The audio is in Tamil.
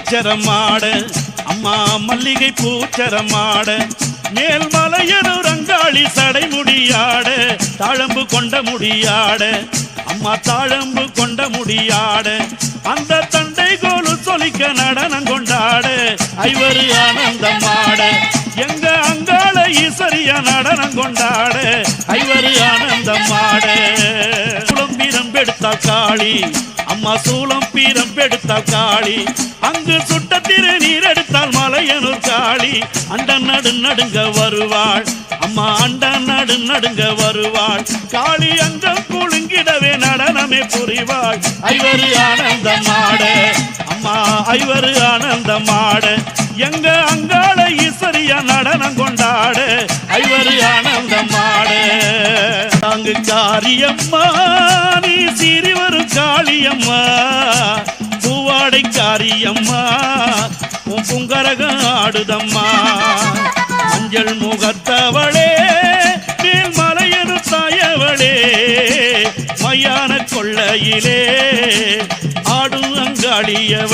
பூச்சரமாட அம்மா மல்லிகை பூச்சரமாட மேல் மலையனூர் அங்காளி சடைமுடியாட தாழம்பு கொண்ட முடியாட அம்மா தாழம்பு கொண்ட முடியாட அந்த தண்டை கோலு சொலிக்க நடனம் கொண்டாட ஐவரு ஆனந்தமாட எங்க அங்காள ஈஸ்வரியா நடனம் கொண்டாட ஐவரு ஆனந்தமாட சூளம் பீரம் பெடுத்தால் காளி அம்மா சூளம் பீரம் பெடுத்தால் காளி அங்கு சுட்ட திருநீர் எடுத்தால் மலையனூர் காளி அண்ட நடு நடுங்க வருவாள் அம்மா அண்ட நடு நடுங்க வருவாள் காளி அங்கம் குலுங்கிடவே நடனமே புரிவாள் ஐவரு ஆனந்தமாட அம்மா ஐவரு ஆனந்தமாட எங்க அங்காள ஈஸ்வரியா நடனம் கொண்டாட ஐவரு ஆனந்தமாட தாங்கு காரியம்மா நீ சீறி வரும் காளியம்மா பூவாடை காரியம்மா உன் புங்கரகம் ஆடுதம்மா மஞ்சள் முகத்தவளே மேல் மலையனு தாயவளே மையான கொள்ளையிலே ஆடும் அங்காளியவ